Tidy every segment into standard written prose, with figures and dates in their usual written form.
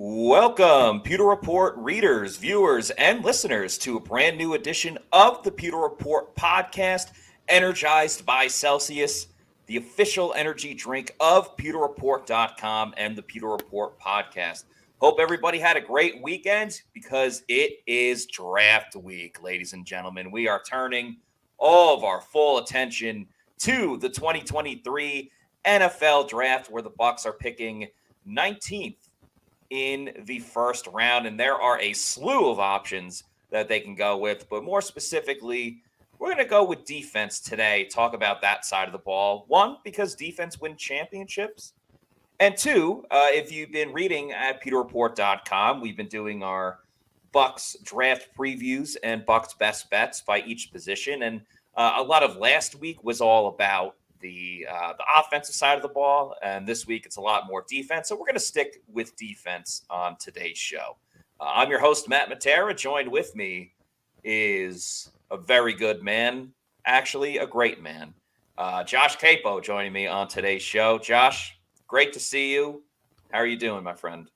Welcome, Pewter Report readers, viewers, and listeners to a brand new edition of the Pewter Report podcast, energized by Celsius, the official energy drink of pewterreport.com and the Pewter Report podcast. Hope everybody had a great weekend because it is draft week, ladies and gentlemen. We are turning all of our full attention to the 2023 NFL draft, where the Bucs are picking 19th in the first round, and there are a slew of options that they can go with, but more specifically, we're going to go with defense today, talk about that side of the ball. One, because defense wins championships, and two, if you've been reading at pewterreport.com, we've been doing our Bucs draft previews and Bucs best bets by each position, and a lot of last week was all about the offensive side of the ball, and this week it's a lot more defense. So we're going to stick with defense on today's show. I'm your host, Matt Matera. Joined with me is a very good man, actually a great man, Josh Capo, joining me on today's show. Josh, great to see you. How are you doing, my friend?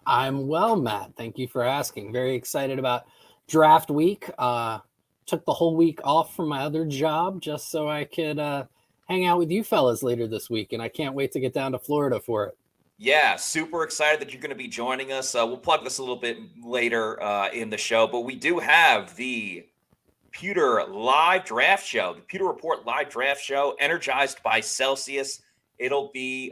I'm well, Matt. Thank you for asking. Very excited about draft week. Took the whole week off from my other job just so I could hang out with you fellas later this week, and I can't wait to get down to Florida for it. Yeah, super excited that you're going to be joining us. We'll plug this a little bit later in the show, but we do have the Pewter Live Draft Show, the Pewter Report Live Draft Show, energized by Celsius. It'll be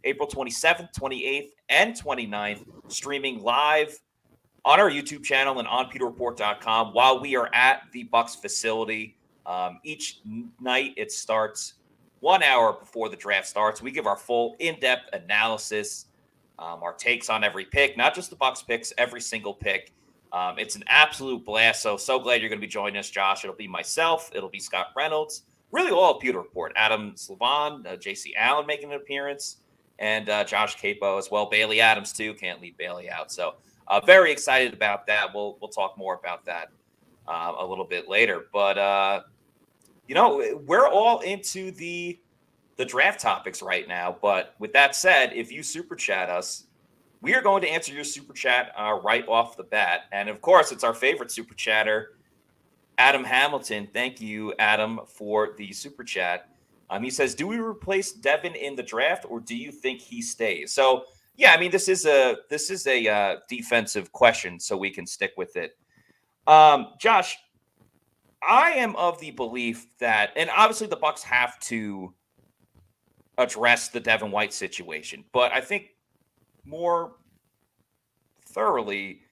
April 27th, 28th, and 29th, streaming live on our YouTube channel and on pewterreport.com while we are at the Bucs facility. Each night it starts 1 hour before the draft starts. We give our full in-depth analysis, our takes on every pick, not just the Bucs picks, every single pick. It's an absolute blast. So glad you're going to be joining us, Josh. It'll be myself. It'll be Scott Reynolds. Really all of Pewter Report. Adam Slavon, JC Allen making an appearance, and Josh Capo as well. Bailey Adams, too. Can't leave Bailey out. So very excited about that. We'll talk more about that a little bit later. But we're all into the draft topics right now. But with that said, if you super chat us, we are going to answer your super chat right off the bat. And of course, it's our favorite super chatter, Adam Hamilton. Thank you, Adam, for the super chat. He says, do we replace Devin in the draft, or do you think he stays? So, yeah, I mean, this is a defensive question, so we can stick with it. Josh, I am of the belief that, and obviously the Bucs have to address the Devin White situation, but I think more thoroughly,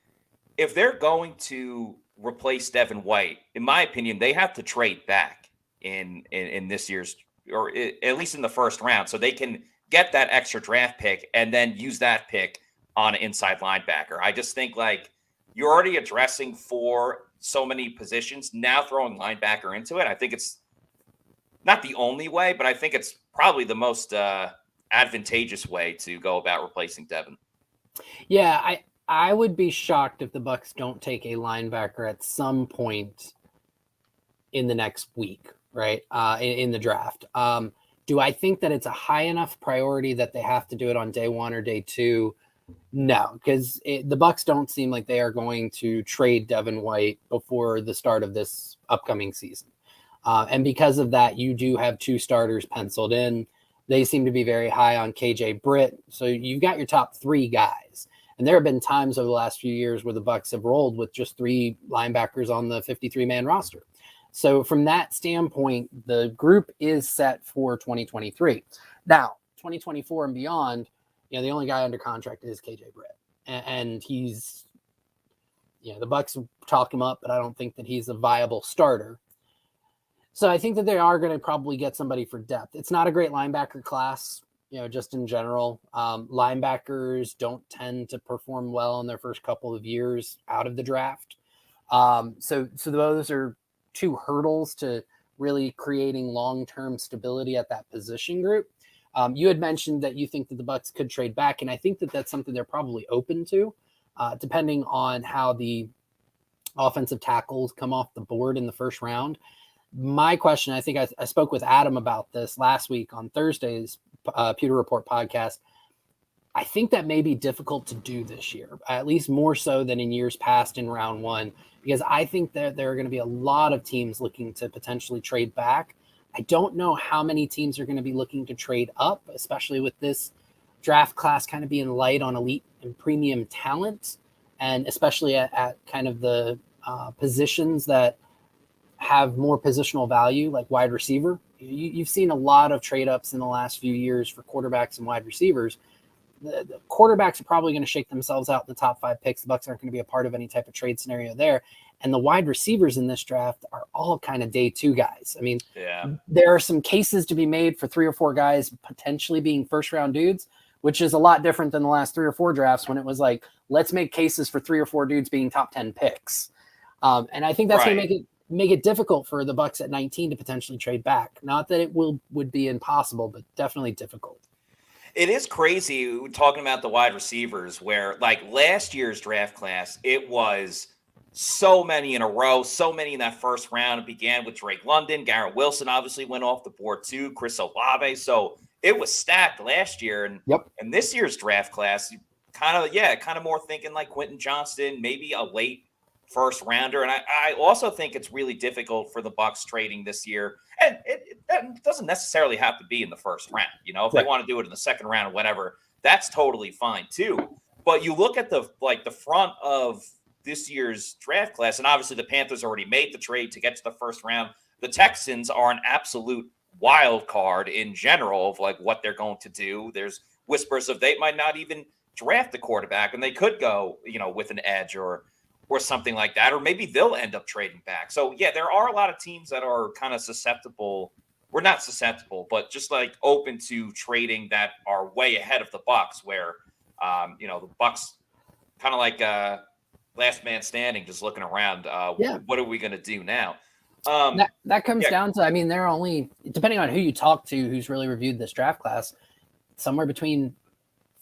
if they're going to replace Devin White, in my opinion, they have to trade back in this year's, or at least in the first round, so they can get that extra draft pick and then use that pick on an inside linebacker. I just think, like, you're already addressing for so many positions, now throwing linebacker into it. I think it's not the only way, but I think it's probably the most advantageous way to go about replacing Devin. Yeah, I would be shocked if the Bucs don't take a linebacker at some point in the next week, right? In the draft. Do I think that it's a high enough priority that they have to do it on day one or day two? No, because the Bucs don't seem like they are going to trade Devin White before the start of this upcoming season. And because of that, you do have two starters penciled in. They seem to be very high on KJ Britt. So you've got your top three guys. And there have been times over the last few years where the Bucs have rolled with just three linebackers on the 53-man roster. So from that standpoint, the group is set for 2023. Now, 2024 and beyond, the only guy under contract is KJ Britt. And he's, the Bucs talk him up, but I don't think that he's a viable starter. So I think that they are going to probably get somebody for depth. It's not a great linebacker class, just in general. Linebackers don't tend to perform well in their first couple of years out of the draft. So those are two hurdles to really creating long-term stability at that position group. You had mentioned that you think that the Bucs could trade back, and I think that that's something they're probably open to, depending on how the offensive tackles come off the board in the first round. My question, I think I spoke with Adam about this last week on Thursday's Pewter Report podcast. I think that may be difficult to do this year, at least more so than in years past in round one, because I think that there are going to be a lot of teams looking to potentially trade back. I don't know how many teams are going to be looking to trade up, especially with this draft class kind of being light on elite and premium talent, and especially at kind of the positions that have more positional value, like wide receiver. You've seen a lot of trade ups in the last few years for quarterbacks and wide receivers. The quarterbacks are probably going to shake themselves out in the top 5 picks. The Bucs aren't going to be a part of any type of trade scenario there. And the wide receivers in this draft are all kind of day 2 guys. I mean, there are some cases to be made for 3 or 4 guys potentially being first round dudes, which is a lot different than the last 3 or 4 drafts when it was like, let's make cases for 3 or 4 dudes being top 10 picks. And I think that's going to make it difficult for the Bucs at 19 to potentially trade back. Not that it would be impossible, but definitely difficult. It is crazy talking about the wide receivers where, like, last year's draft class, it was so many in a row, so many in that first round. It began with Drake London. Garrett Wilson obviously went off the board too. Chris Olave. So it was stacked last year. And this year's draft class, kind of more thinking like Quentin Johnston, maybe a late first rounder. And I also think it's really difficult for the Bucs trading this year. And it doesn't necessarily have to be in the first round. You know, if they want to do it in the second round or whatever, that's totally fine too. But you look at the front of this year's draft class, and obviously the Panthers already made the trade to get to the first round. The Texans are an absolute wild card in general of like what they're going to do. There's whispers of they might not even draft the quarterback, and they could go, you know, with an edge or something like that, or maybe they'll end up trading back. So yeah, there are a lot of teams that are kind of susceptible. We're not susceptible, but just like open to trading that are way ahead of the Bucs, where you know, the Bucs kind of like last man standing, just looking around. What are we going to do now? That comes down to, I mean, they're only, depending on who you talk to, who's really reviewed this draft class, somewhere between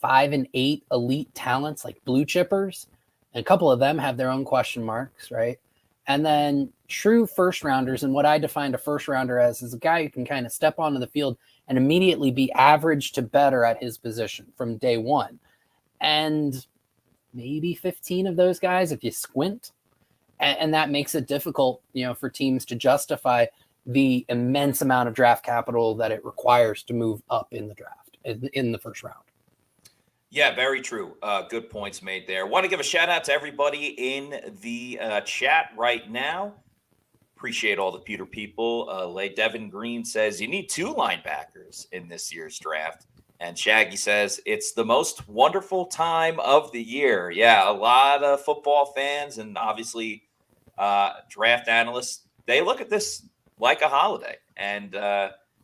5 and 8 elite talents, like blue chippers. And a couple of them have their own question marks, right? And then true first rounders. And what I defined a first rounder as is a guy who can kind of step onto the field and immediately be average to better at his position from day one. And maybe 15 of those guys, if you squint. And that makes it difficult, you know, for teams to justify the immense amount of draft capital that it requires to move up in the draft, in the first round. Yeah, very true. Good points made there. Want to give a shout out to everybody in the chat right now. Appreciate all the Pewter people. Devin Green says you need 2 linebackers in this year's draft. And Shaggy says it's the most wonderful time of the year. Yeah, a lot of football fans and obviously draft analysts, they look at this like a holiday. And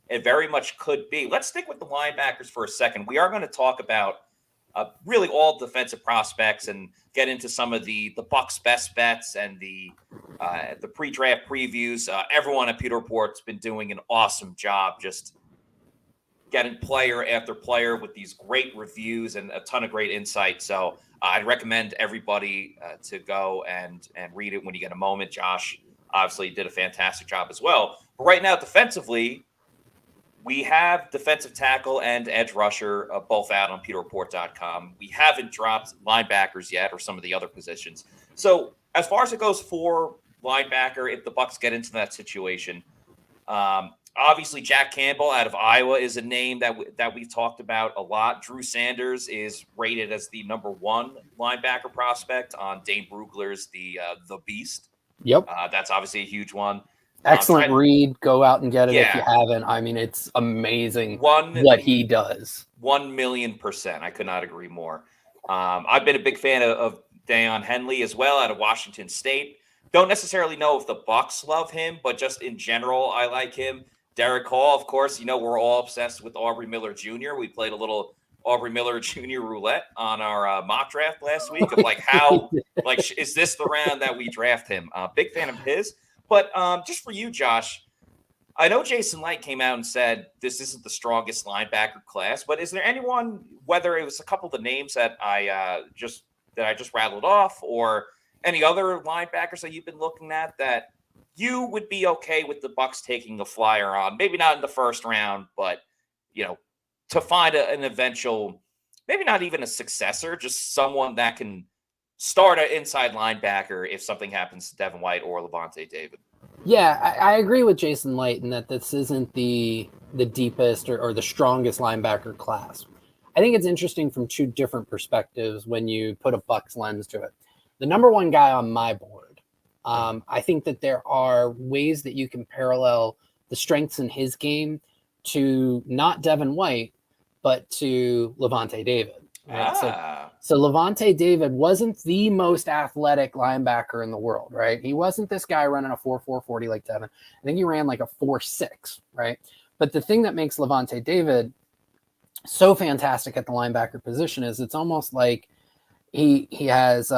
it very much could be. Let's stick with the linebackers for a second. We are going to talk about really all defensive prospects and get into some of the Bucs best bets and the pre-draft previews. Everyone at Pewter Report's been doing an awesome job just getting player after player with these great reviews and a ton of great insight. So I'd recommend everybody to go and read it when you get a moment. Josh obviously did a fantastic job as well. But right now, defensively, we have defensive tackle and edge rusher both out on pewterreport.com. We haven't dropped linebackers yet or some of the other positions. So as far as it goes for linebacker, if the Bucs get into that situation, obviously Jack Campbell out of Iowa is a name that we've talked about a lot. Drew Sanders is rated as the number 1 linebacker prospect on Dane Brugler's The Beast. Yep. That's obviously a huge one. Excellent read. Go out and get it if you haven't. I mean, it's amazing what he does. 1,000,000%. I could not agree more. I've been a big fan of Deion Henley as well out of Washington State. Don't necessarily know if the Bucs love him, but just in general, I like him. Derek Hall, of course, you know, we're all obsessed with Aubrey Miller Jr. We played a little Aubrey Miller Jr. roulette on our mock draft last week of like how, like, is this the round that we draft him? Big fan of his. But just for you, Josh, I know Jason Licht came out and said this isn't the strongest linebacker class, but is there anyone, whether it was a couple of the names that I just rattled off, or any other linebackers that you've been looking at that you would be okay with the Bucs taking a flyer on? Maybe not in the first round, but you know, to find an eventual maybe not even a successor, just someone that can start an inside linebacker if something happens to Devin White or Levante David. Yeah, I agree with Jason Light in that this isn't the deepest or the strongest linebacker class. I think it's interesting from two different perspectives when you put a Bucs lens to it. The number one guy on my board, I think that there are ways that you can parallel the strengths in his game to not Devin White, but to Levante David. Right. So Levante David wasn't the most athletic linebacker in the world, right? He wasn't this guy running a 4.4 40 like Devin. I think he ran like a 4.6, right? But the thing that makes Levante David so fantastic at the linebacker position is it's almost like he has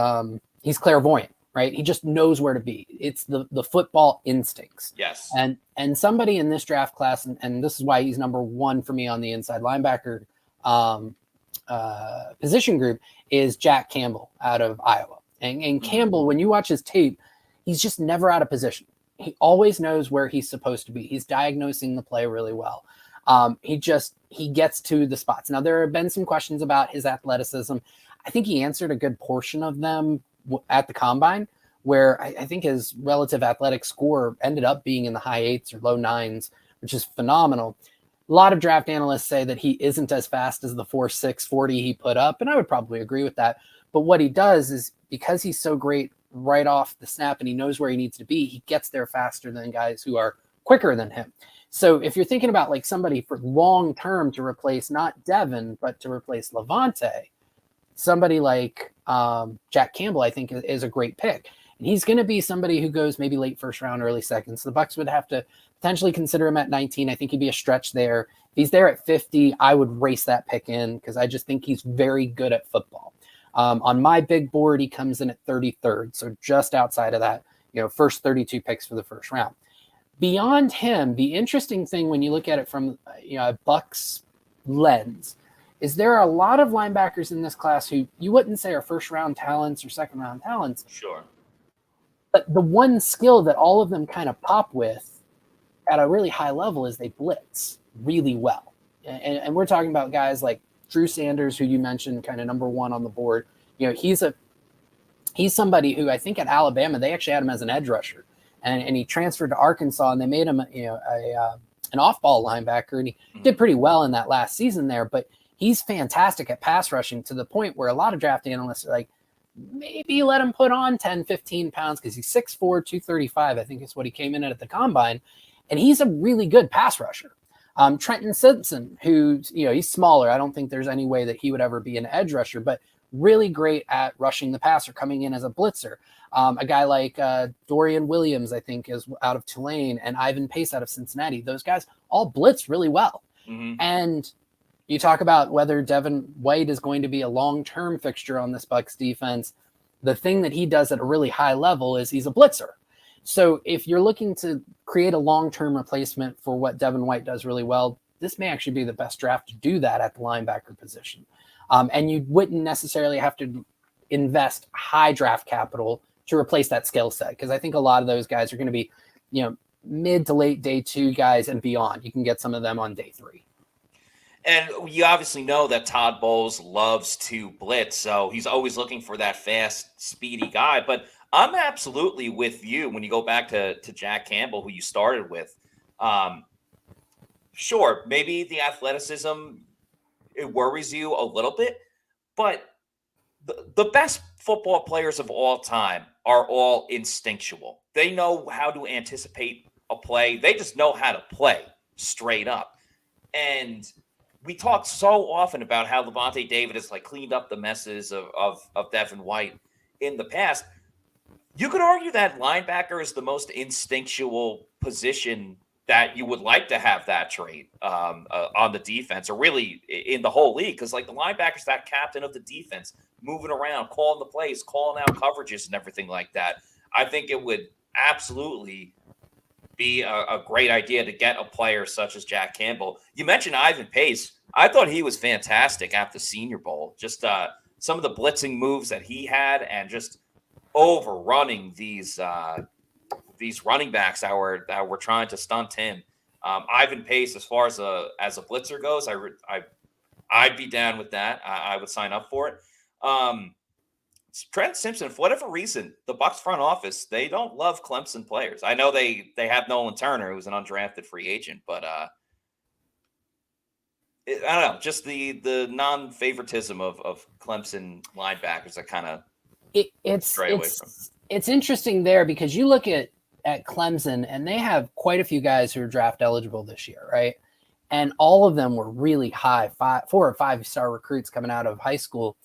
he's clairvoyant, right? He just knows where to be. It's the football instincts. Yes. And somebody in this draft class, and this is why he's number one for me on the inside linebacker position group, is Jack Campbell out of Iowa. And Campbell, when you watch his tape, he's just never out of position. He always knows where he's supposed to be. He's diagnosing the play really well. He gets to the spots. Now, there have been some questions about his athleticism. I think he answered a good portion of them at the combine, where I think his relative athletic score ended up being in the high 8s or low 9s, which is phenomenal. A lot of draft analysts say that he isn't as fast as the 4.6 40 he put up, and I would probably agree with that. But what he does is, because he's so great right off the snap and he knows where he needs to be, he gets there faster than guys who are quicker than him. So if you're thinking about like somebody for long term to replace not Devin, but to replace Levante, somebody like Jack Campbell, I think, is a great pick. And he's going to be somebody who goes maybe late first round, early second. So the Bucs would have to potentially consider him at 19. I think he'd be a stretch there. If he's there at 50, I would race that pick in because I just think he's very good at football. On my big board, he comes in at 33rd. So just outside of that, first 32 picks for the first round. Beyond him, the interesting thing when you look at it from a Bucs lens is there are a lot of linebackers in this class who you wouldn't say are first round talents or second round talents. Sure. But the one skill that all of them kind of pop with at a really high level is they blitz really well. And we're talking about guys like Drew Sanders, who you mentioned, kind of number one on the board. He's somebody who I think at Alabama, they actually had him as an edge rusher. And he transferred to Arkansas, and they made him an off-ball linebacker, and he did pretty well in that last season there. But he's fantastic at pass rushing to the point where a lot of draft analysts are like, maybe let him put on 10, 15 pounds because he's 6'4", 235, I think is what he came in at the combine. And he's a really good pass rusher. Trenton Simpson, who, he's smaller. I don't think there's any way that he would ever be an edge rusher, but really great at rushing the passer, coming in as a blitzer. A guy like Dorian Williams, I think, is out of Tulane, and Ivan Pace out of Cincinnati. Those guys all blitz really well. Mm-hmm. And you talk about whether Devin White is going to be a long-term fixture on this Bucs defense. The thing that he does at a really high level is he's a blitzer. So if you're looking to create a long-term replacement for what Devin White does really well, this may actually be the best draft to do that at the linebacker position. And you wouldn't necessarily have to invest high draft capital to replace that skill set, because I think a lot of those guys are going to be, mid to late day 2 guys and beyond. You can get some of them on day 3. And you obviously know that Todd Bowles loves to blitz, so he's always looking for that fast, speedy guy. But I'm absolutely with you when you go back to Jack Campbell, who you started with. Sure, maybe the athleticism, it worries you a little bit, but the best football players of all time are all instinctual. They know how to anticipate a play. They just know how to play straight up. And we talk so often about how Levante David has cleaned up the messes of Devin White in the past. You could argue that linebacker is the most instinctual position that you would like to have that trait on the defense, or really in the whole league, because the linebacker's that captain of the defense, moving around, calling the plays, calling out coverages and everything like that. I think it would absolutely be a great idea to get a player such as Jack Campbell. You mentioned Ivan Pace. I thought he was fantastic at the Senior Bowl. Just some of the blitzing moves that he had, and just overrunning these running backs that were trying to stunt him. Ivan Pace, as far as a blitzer goes, I'd be down with that. I would sign up for it. Trent Simpson, for whatever reason, the Bucs front office, they don't love Clemson players. I know they have Nolan Turner, who's an undrafted free agent, but I don't know, just the non-favoritism of Clemson linebackers that kind of stray away from. It's interesting there because you look at Clemson and they have quite a few guys who are draft eligible this year, right? And all of them were really high, 4 or 5 star recruits coming out of high school.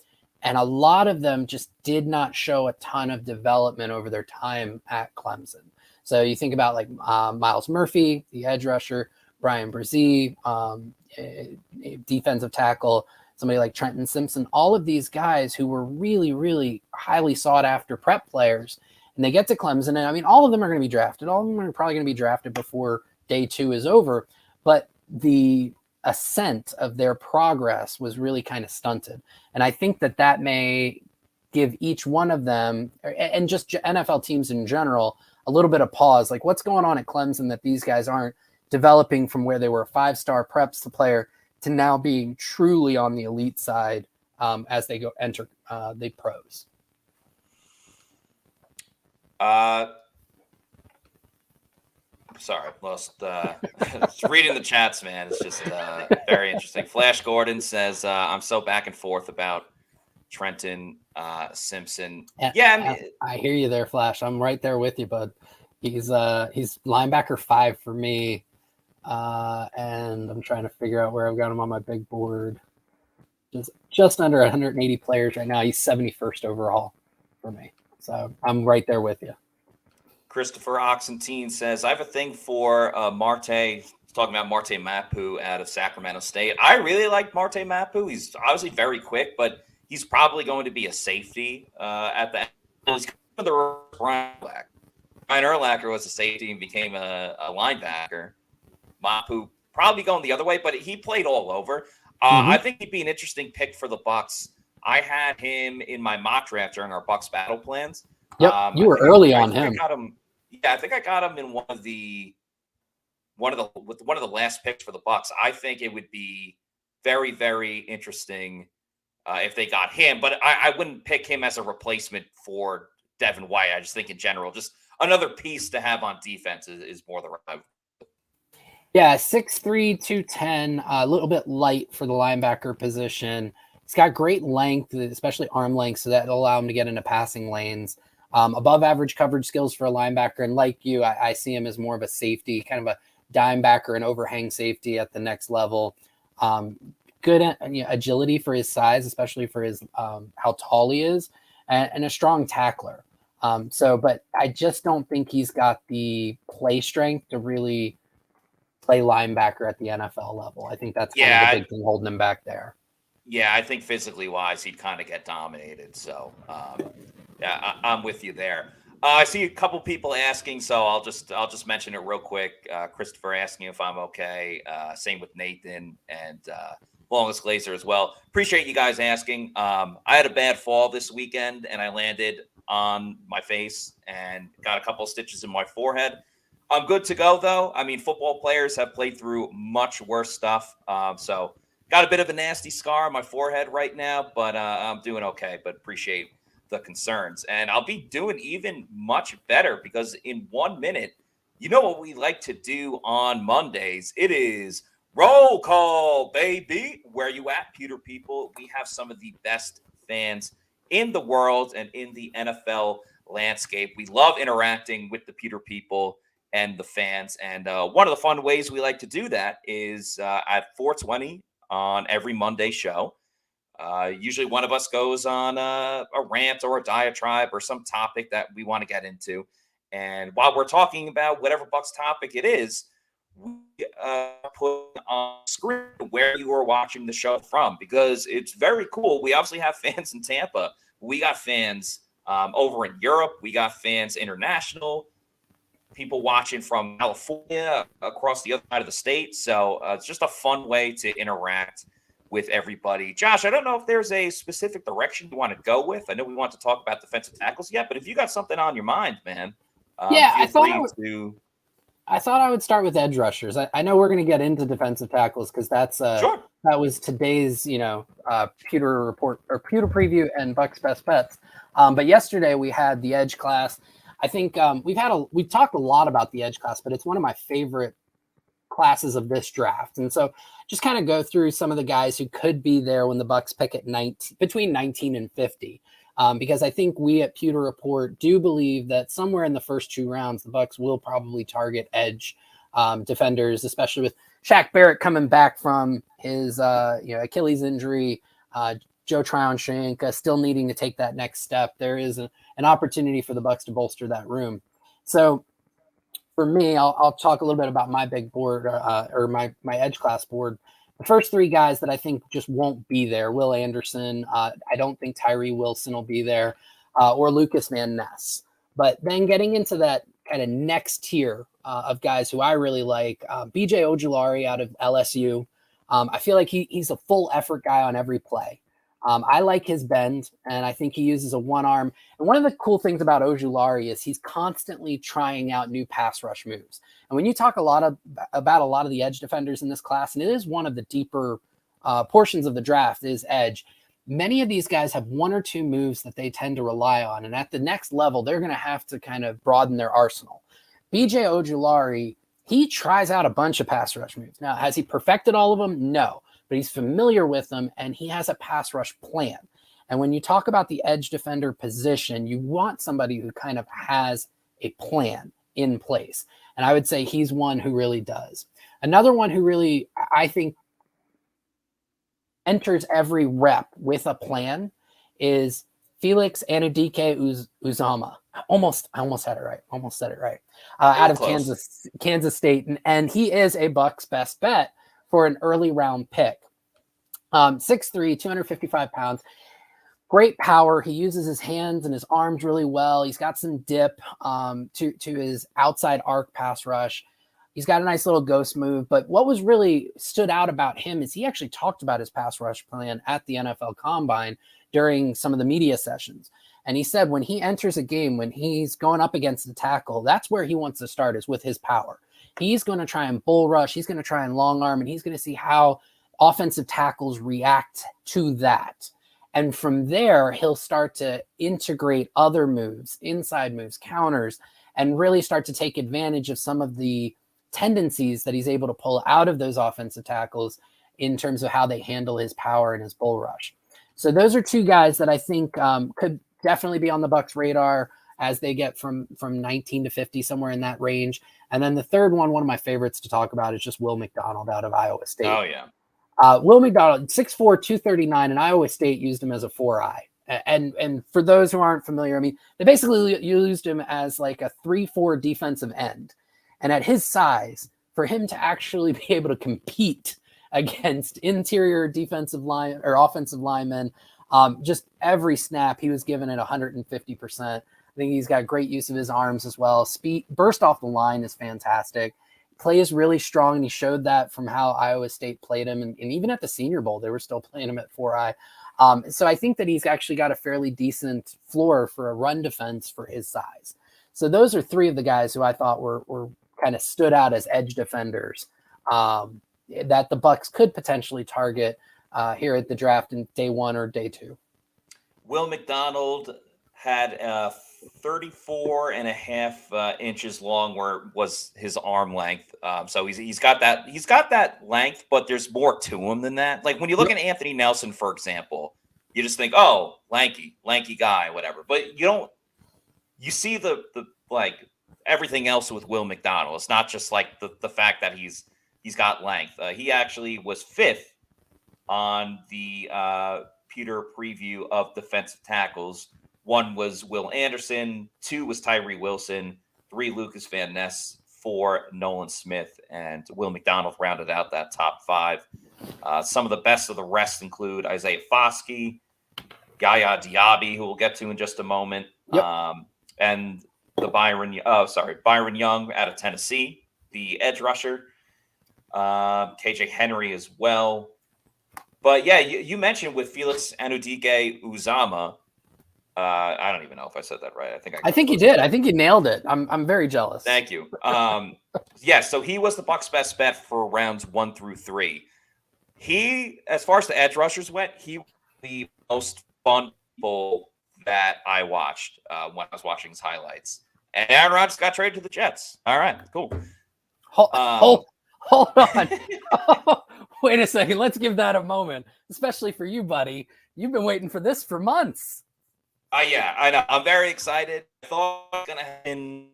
And a lot of them just did not show a ton of development over their time at Clemson. So you think about like Miles Murphy, the edge rusher, Brian Brzee, defensive tackle, somebody like Trenton Simpson, all of these guys who were really, really highly sought after prep players. And they get to Clemson, and I mean, all of them are going to be drafted. All of them are probably going to be drafted before day 2 is over. But the ascent of their progress was really kind of stunted. And I think that may give each one of them, and just NFL teams in general, a little bit of pause. Like, what's going on at Clemson that these guys aren't developing from where they were a 5-star preps player to now being truly on the elite side as they enter the pros? Sorry, lost. Reading the chats, man. It's just very interesting. Flash Gordon says, "I'm so back and forth about Trenton Simpson." Yeah, I hear you there, Flash. I'm right there with you, bud. He's linebacker 5 for me, and I'm trying to figure out where I've got him on my big board. Just under 180 players right now. He's 71st overall for me, so I'm right there with you. Christopher Oxentine says, I have a thing for Marte. He's talking about Marte Mapu out of Sacramento State. I really like Marte Mapu. He's obviously very quick, but he's probably going to be a safety at the end. He's the Ryan Urlacher. Ryan Urlacher was a safety and became a linebacker. Mapu probably going the other way, but he played all over. I think he'd be an interesting pick for the Bucs. I had him in my mock draft during our Bucs battle plans. Yep, you were early on him. I think I got him in one of the last picks for the Bucs. I think it would be very, very interesting if they got him, but I wouldn't pick him as a replacement for Devin White. I just think in general, just another piece to have on defense is more the right. Yeah, 6'3", 210, a little bit light for the linebacker position. He's got great length, especially arm length, so that'll allow him to get into passing lanes. Above average coverage skills for a linebacker. And like you, I see him as more of a safety, kind of a dime backer and overhang safety at the next level. Good agility for his size, especially for his how tall he is, and a strong tackler. But I just don't think he's got the play strength to really play linebacker at the NFL level. I think that's kind of the big thing holding him back there. Yeah, I think physically wise, he'd kind of get dominated. So, yeah, I'm with you there. I see a couple people asking, so I'll just mention it real quick. Christopher asking if I'm okay. Same with Nathan and Longest Glazer as well. Appreciate you guys asking. I had a bad fall this weekend, and I landed on my face and got a couple of stitches in my forehead. I'm good to go, though. I mean, football players have played through much worse stuff. So got a bit of a nasty scar on my forehead right now, but I'm doing okay. But appreciate the concerns. And I'll be doing even much better because in 1 minute, you know what we like to do on Mondays? It is roll call, baby. Where you at, Pewter people? We have some of the best fans in the world and in the NFL landscape. We love interacting with the Pewter people and the fans. And one of the fun ways we like to do that is at 4:20 on every Monday show. Usually one of us goes on a rant or a diatribe or some topic that we want to get into. And while we're talking about whatever Bucs topic it is, we put on screen where you are watching the show from, because it's very cool. We obviously have fans in Tampa. We got fans over in Europe. We got fans international, people watching from California, across the other side of the state. So it's just a fun way to interact with everybody. Josh, I don't know if there's a specific direction you want to go with. I know we want to talk about defensive tackles yet, but if you got something on your mind, man, I thought I would start with edge rushers. I know we're going to get into defensive tackles because that's sure. that was today's, Pewter Report or Pewter Preview and Bucs Best Bets. But yesterday we had the edge class. I think we've talked a lot about the edge class, but it's one of my favorite classes of this draft. And so just kind of go through some of the guys who could be there when the Bucs pick at between 19 and 50. Because I think we at Pewter Report do believe that somewhere in the first 2 rounds, the Bucs will probably target edge defenders, especially with Shaq Barrett coming back from his Achilles injury, Joe Tryon-Shoyinka still needing to take that next step. There is an opportunity for the Bucs to bolster that room. So for me, I'll talk a little bit about my big board or my edge class board. The first 3 guys that I think just won't be there: Will Anderson. I don't think Tyree Wilson will be there, or Lucas Van Ness. But then getting into that kind of next tier of guys who I really like, B.J. Ojulari out of LSU. I feel like he's a full effort guy on every play. I like his bend, and I think he uses a one arm. And one of the cool things about Ojulari is he's constantly trying out new pass rush moves. And when you talk about a lot of the edge defenders in this class, and it is one of the deeper portions of the draft is edge, many of these guys have 1 or 2 moves that they tend to rely on. And at the next level, they're going to have to kind of broaden their arsenal. B.J. Ojulari, he tries out a bunch of pass rush moves. Now, has he perfected all of them? No. But he's familiar with them, and he has a pass rush plan. And when you talk about the edge defender position, you want somebody who kind of has a plan in place. And I would say he's one who really does. Another one who really, I think, enters every rep with a plan is Felix Anudike-Uzomah. I almost said it right. Out of Kansas State. And he is a Bucs best bet for an early round pick. 6'3", 255 pounds, great power. He uses his hands and his arms really well. He's got some dip to his outside arc pass rush. He's got a nice little ghost move. But what was really stood out about him is he actually talked about his pass rush plan at the NFL Combine during some of the media sessions. And he said when he enters a game, when he's going up against the tackle, that's where he wants to start, is with his power. He's going to try and bull rush. He's going to try and long arm, and he's going to see how offensive tackles react to that. And from there, he'll start to integrate other moves, inside moves, counters, and really start to take advantage of some of the tendencies that he's able to pull out of those offensive tackles in terms of how they handle his power and his bull rush. So those are 2 guys that I think could definitely be on the Bucs radar as they get from 19 to 50, somewhere in that range. And then the third one of my favorites to talk about, is just Will McDonald out of Iowa State. Oh, yeah. Will McDonald, 6'4", 239, and Iowa State used him as a 4-eye. And for those who aren't familiar, I mean, they basically used him as like a 3-4 defensive end. And at his size, for him to actually be able to compete against interior defensive line or offensive linemen, just every snap he was given at 150%. I think he's got great use of his arms as well. Speed, burst off the line is fantastic. Plays really strong, and he showed that from how Iowa State played him. And even at the Senior Bowl, they were still playing him at 4-eye. So I think that he's actually got a fairly decent floor for a run defense for his size. So those are 3 of the guys who I thought were kind of stood out as edge defenders that the Bucs could potentially target here at the draft in day 1 or day 2. Will McDonald had 34 and a half inches long, where was his arm length. So he's got that length, but there's more to him than that. Like when you look at Anthony Nelson, for example, you just think, oh, lanky guy, whatever. But you see the like everything else with Will McDonald. It's not just like the fact that he's got length. He actually was 5th on the Pewter preview of defensive tackles. 1 was Will Anderson, 2 was Tyree Wilson, 3 Lucas Van Ness, 4 Nolan Smith, and Will McDonald rounded out that top 5. Some of the best of the rest include Isaiah Foskey, Yaya Diaby, who we'll get to in just a moment, and the Byron Young out of Tennessee, the edge rusher, KJ Henry as well. But yeah, you mentioned with Felix Anudike-Uzomah. I don't even know if I said that right. I think you did. I think you nailed it. I'm very jealous. Thank you. Yeah, so he was the Bucs best bet for rounds 1 through 3. he, as far as the edge rushers went, he was the most fun people that I watched when I was watching his highlights. And Aaron Rodgers got traded to the Jets. All right, cool. Hold on. Wait a second. Let's give that a moment, especially for you, buddy. You've been waiting for this for months. Yeah, I know. I'm very excited. I thought it was gonna happen.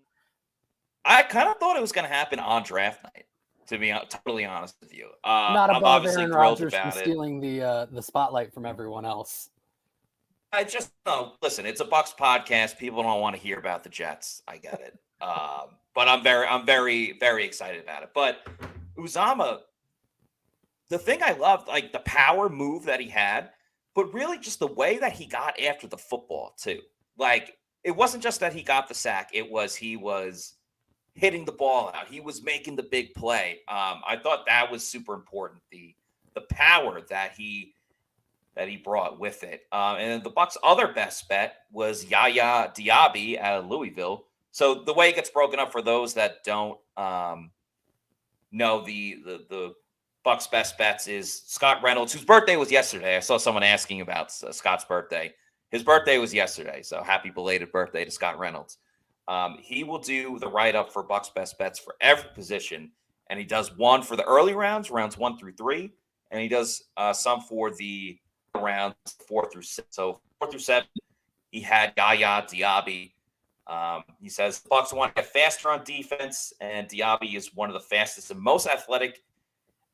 I kind of thought it was going to happen on draft night, to be totally honest with you. Not I'm above obviously Aaron thrilled Rodgers from about it. stealing the spotlight from everyone else. I just listen. It's a Bucs podcast. People don't want to hear about the Jets. I get it. But I'm very, very excited about it. But Uzomah, the thing I loved, like the power move that he had, but really just the way that he got after the football too. Like it wasn't just that he got the sack; he was hitting the ball out. He was making the big play. I thought that was super important. The power that he brought with it. And the Bucs' other best bet was Yaya Diaby out of Louisville. So the way it gets broken up for those that don't know, the Bucs' best bets is Scott Reynolds, whose birthday was yesterday. I saw someone asking about Scott's birthday. His birthday was yesterday, so happy belated birthday to Scott Reynolds. He will do the write-up for Bucs' best bets for every position, and he does one for the early rounds 1 through 3, and he does some for the rounds 4 through 6. So 4 through 7, he had Yaya Diaby. He says the Bucs want to get faster on defense, and Diaby is one of the fastest and most athletic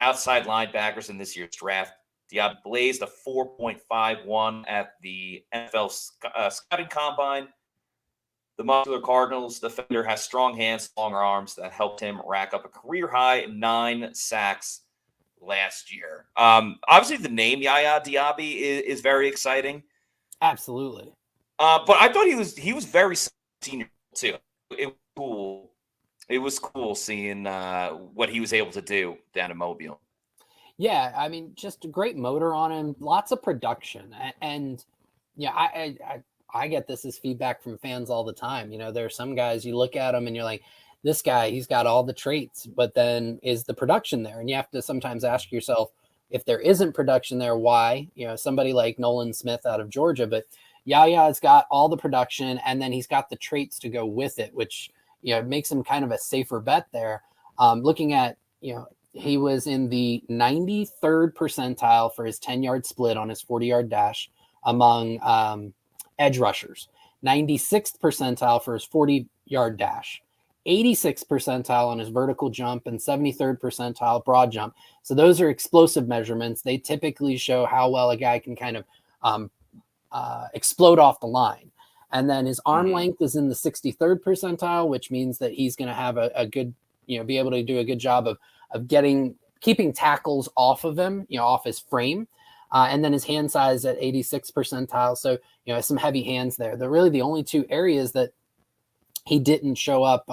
outside linebackers in this year's draft. Diaby blazed a 4.51 at the NFL scouting combine. The muscular Cardinals defender has strong hands, longer arms that helped him rack up a career-high 9 sacks last year. Obviously, the name Yaya Diaby is very exciting. Absolutely. But I thought he was very senior too. It was cool. It was cool seeing what he was able to do down in Mobile. Yeah, I mean, just a great motor on him, lots of production, and yeah, I get this as feedback from fans all the time. You know, there are some guys you look at him and you're like, this guy, he's got all the traits, but then is the production there? And you have to sometimes ask yourself, if there isn't production there, why? You know, somebody like Nolan Smith out of Georgia, but Yaya's got all the production and then he's got the traits to go with it, which, you know, makes him kind of a safer bet there. Looking at, you know, he was in the 93rd percentile for his 10-yard split on his 40-yard dash among edge rushers, 96th percentile for his 40-yard dash, 86th percentile on his vertical jump, and 73rd percentile broad jump. So those are explosive measurements. They typically show how well a guy can kind of explode off the line. And then his arm length is in the 63rd percentile, which means that he's going to have a good, you know, be able to do a good job of keeping tackles off of him, you know, off his frame. And then his hand size at 86th percentile. So, you know, some heavy hands there. They're really the only two areas that he didn't show up,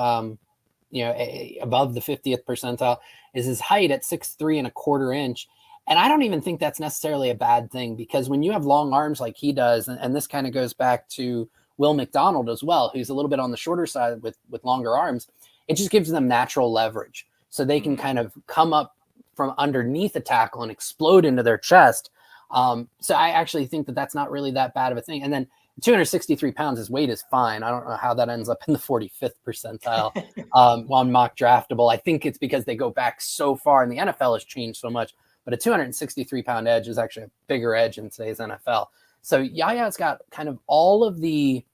you know, above the 50th percentile is his height at 6'3¼ inch. And I don't even think that's necessarily a bad thing, because when you have long arms like he does, and this kind of goes back to Will McDonald as well, who's a little bit on the shorter side with longer arms, it just gives them natural leverage. So they can kind of come up from underneath a tackle and explode into their chest. So I actually think that that's not really that bad of a thing. And then 263 pounds, his weight is fine. I don't know how that ends up in the 45th percentile on mock draftable. I think it's because they go back so far and the NFL has changed so much. But a 263-pound edge is actually a bigger edge in today's NFL. So Yaya's got kind of all of the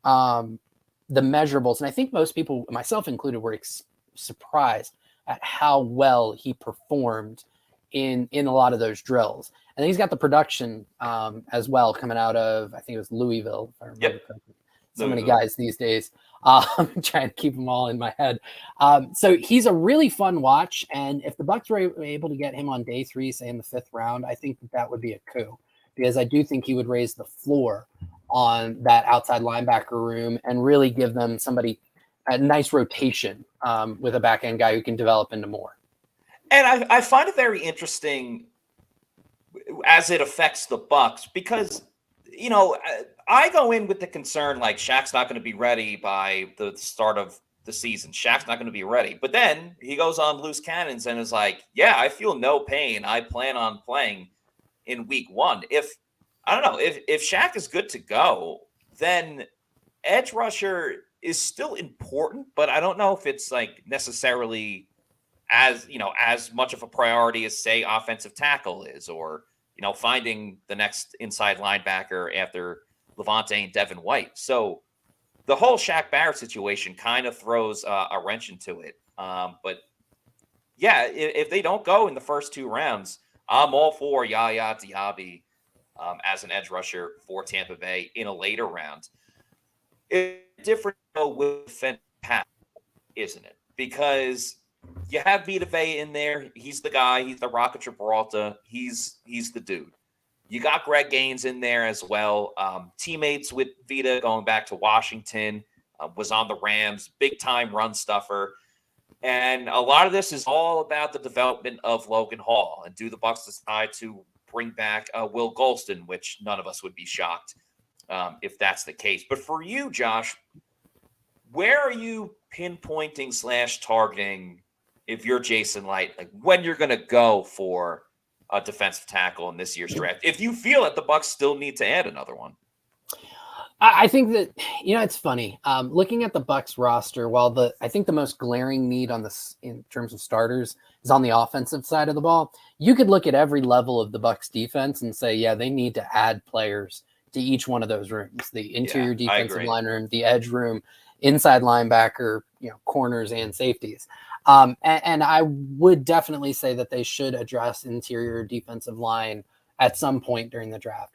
measurables. And I think most people, myself included, were surprised at how well he performed in a lot of those drills. And then he's got the production as well coming out of, I think it was Louisville, if I remember correctly. So many guys these days. I'm trying to keep them all in my head. So he's a really fun watch. And if the Bucs were able to get him on day 3, say in the 5th round, I think that would be a coup, because I do think he would raise the floor on that outside linebacker room and really give them a nice rotation with a back end guy who can develop into more. And I find it very interesting as it affects the Bucs, because, you know, I go in with the concern like Shaq's not going to be ready by the start of the season. Shaq's not going to be ready. But then he goes on loose cannons and is like, yeah, I feel no pain. I plan on playing in week 1. I don't know, if Shaq is good to go, then edge rusher is still important, but I don't know if it's like necessarily as much of a priority as, say, offensive tackle is, or finding the next inside linebacker after Levante and Devin White. So the whole Shaq Barrett situation kind of throws a wrench into it. But yeah, if they don't go in the first 2 rounds, I'm all for Yaya Diaby as an edge rusher for Tampa Bay in a later round. It's different with Pat, isn't it? Because you have Vita Vea in there. He's the guy. He's the Rock of Gibraltar. He's the dude. You got Greg Gaines in there as well. Teammates with Vita going back to Washington, was on the Rams, big-time run stuffer. And a lot of this is all about the development of Logan Hall. And do the Bucs decide to bring back Will Golston, which none of us would be shocked if that's the case. But for you, Josh, where are you pinpointing / targeting, if you're Jason Licht, like when you're going to go for a defensive tackle in this year's draft, if you feel that the Bucs still need to add another one? I think that, it's funny. Looking at the Bucs roster, while I think the most glaring need on this in terms of starters is on the offensive side of the ball, you could look at every level of the Bucs defense and say, yeah, they need to add players to each one of those rooms: the interior defensive line room, the edge room, inside linebacker, corners and safeties. And I would definitely say that they should address interior defensive line at some point during the draft.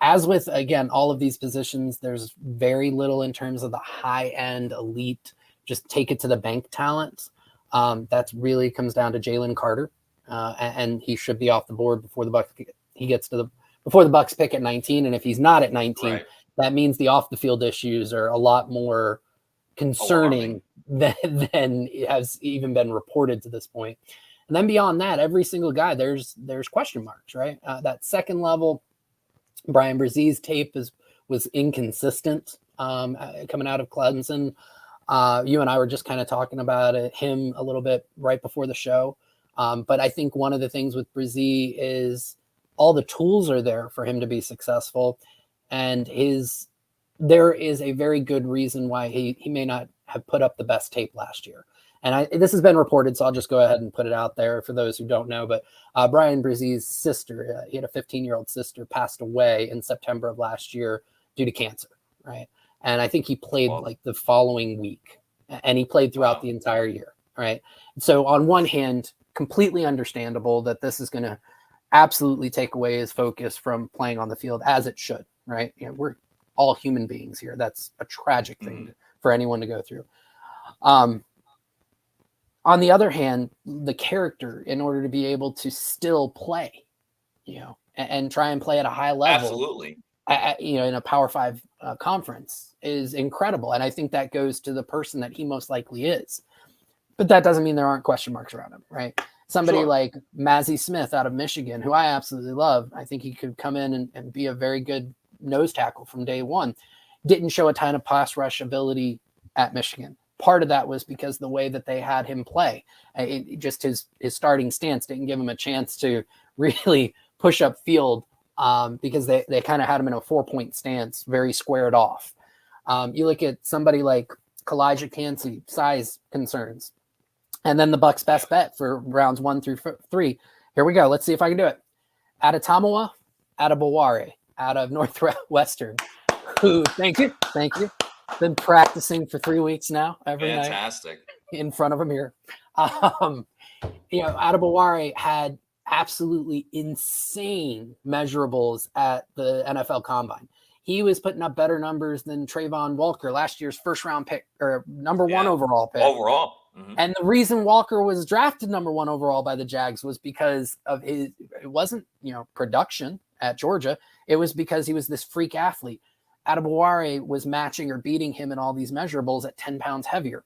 As with, again, all of these positions, there's very little in terms of the high-end elite, just take it to the bank talent. That really comes down to Jalen Carter, and he should be off the board before the Bucs before the Bucs pick at 19. And if he's not at 19, right, that means the off-the-field issues are a lot more concerning than has even been reported to this point. And then beyond that, every single guy, there's question marks, right? That second level, Brian Brzez's tape was inconsistent coming out of Clemson. You and I were just kind of talking about him a little bit right before the show. But I think one of the things with Brzez is all the tools are there for him to be successful. And there is a very good reason why he may not have put up the best tape last year. And this has been reported, so I'll just go ahead and put it out there for those who don't know. But Brian Brzez's sister, he had a 15-year-old sister, passed away in September of last year due to cancer, right? And I think he played like the following week, and he played throughout the entire year, right? So on one hand, completely understandable that this is going to absolutely take away his focus from playing on the field, as it should, right? We're all human beings here. That's a tragic thing for anyone to go through. On the other hand, the character, in order to be able to still play, and try and play at a high level, absolutely, in a Power 5 conference, is incredible. And I think that goes to the person that he most likely is. But that doesn't mean there aren't question marks around him, right? Somebody like Mazi Smith out of Michigan, who I absolutely love. I think he could come in and be a very good nose tackle from day one. Didn't show a ton of pass rush ability at Michigan. Part of that was because the way that they had him play, just his starting stance didn't give him a chance to really push up field because they kind of had him in a 4-point stance, very squared off. You look at somebody like Kalijah Cansey, size concerns. And then the Bucs' best bet for rounds 1 through 3. Here we go. Let's see if I can do it. Adetomiwa Adebawore out of Northwestern, who, thank you. Been practicing for 3 weeks now, every night in front of him here. Adebawore had absolutely insane measurables at the NFL Combine. He was putting up better numbers than Trayvon Walker, last year's first-round pick, or number 1 overall pick. Mm-hmm. And the reason Walker was drafted number 1 overall by the Jags was because of it wasn't, production at Georgia. It was because he was this freak athlete. Adebawore was matching or beating him in all these measurables at 10 pounds heavier.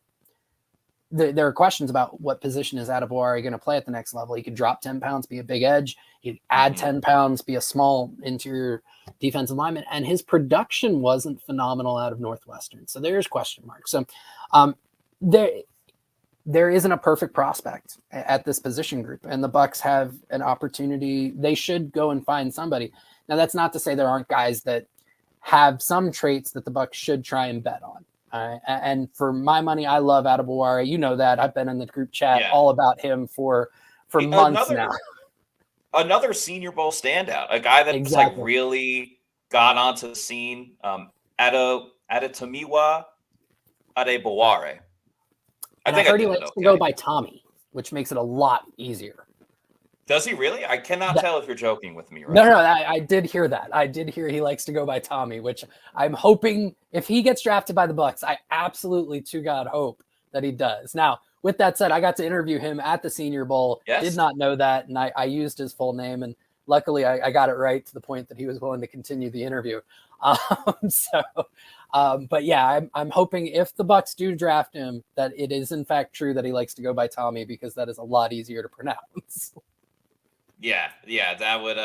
There are questions about what position is Adebawore going to play at the next level. He could drop 10 pounds, be a big edge. He could add 10 pounds, be a small interior defensive lineman. And his production wasn't phenomenal out of Northwestern. So there's question marks. So there isn't a perfect prospect at this position group, and the Bucs have an opportunity. They should go and find somebody. Now, that's not to say there aren't guys that have some traits that the Bucs should try and bet on. All right. And for my money, I love Adebaware. You know that. I've been in the group chat all about him for months now. Another Senior Bowl standout, a guy that's like really got onto the scene. Adetomiwa Adebaware. I heard he likes to go by Tommy, which makes it a lot easier. Does he really? I cannot tell if you're joking with me. Right? No, I did hear that. I did hear he likes to go by Tommy, which I'm hoping if he gets drafted by the Bucs, I absolutely, to God, hope that he does. Now, with that said, I got to interview him at the Senior Bowl. Yes. Did not know that, and I used his full name, and luckily I got it right to the point that he was willing to continue the interview. But yeah, I'm hoping if the Bucs do draft him, that it is in fact true that he likes to go by Tommy, because that is a lot easier to pronounce. Yeah, that would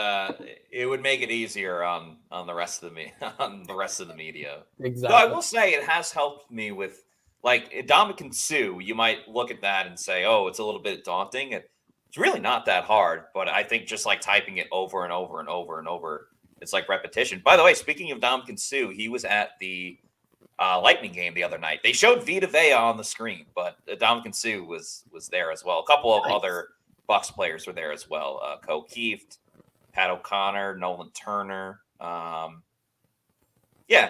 it would make it easier on the rest of the media. Exactly. Though I will say it has helped me with like Ndamukong Suh. You might look at that and say, "Oh, it's a little bit daunting." It's really not that hard, but I think just like typing it over and over and over and over, it's like repetition. By the way, speaking of Ndamukong Suh, he was at the Lightning game the other night. They showed Vita Vea on the screen, but Ndamukong Suh was there as well. A couple of other Bucs players were there as well. Ko Kieft, Pat O'Connor, Nolan Turner. A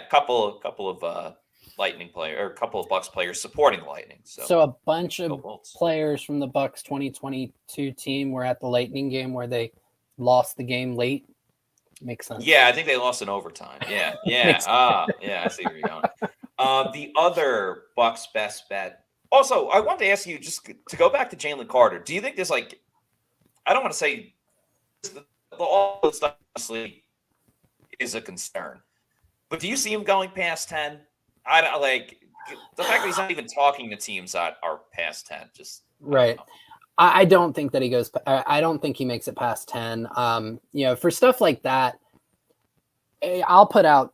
couple of Lightning player or a couple of Bucs players supporting the Lightning. So a bunch of players from the Bucs 2022 team were at the Lightning game where they lost the game late. Makes sense. Yeah, I think they lost in overtime. Yeah. I see where you're going. The other Bucs best bet. Also, I wanted to ask you just to go back to Jalen Carter. Do you think there's like, I don't want to say all this stuff honestly is a concern, but do you see him going past 10? I don't like the fact that he's not even talking to teams that are past 10. Just right. I don't think that he goes. I don't think he makes it past 10. For stuff like that, I'll put out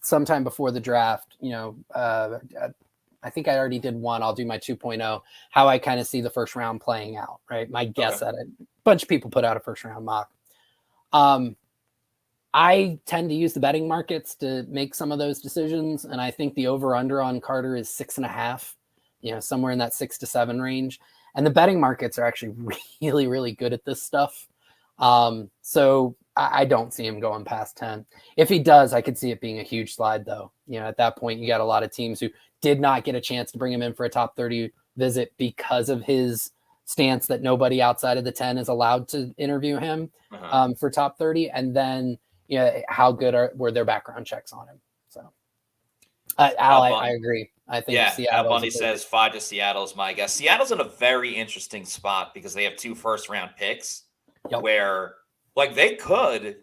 sometime before the draft. I think I already did one. I'll do my 2.0, how I kind of see the first round playing out, right? My guess at it. A bunch of people put out a first round mock. I tend to use the betting markets to make some of those decisions. And I think the over under on Carter is 6.5, somewhere in that 6 to 7 range. And the betting markets are actually really, really good at this stuff. So I don't see him going past 10. If he does, I could see it being a huge slide, though. At that point, you got a lot of teams who did not get a chance to bring him in for a top 30 visit because of his stance that nobody outside of the 10 is allowed to interview him for top 30. And then, how good were their background checks on him? So, Al, I agree. I think Al Bundy says 5 to Seattle is my guess. Seattle's in a very interesting spot because they have 2 first-round picks where, like, they could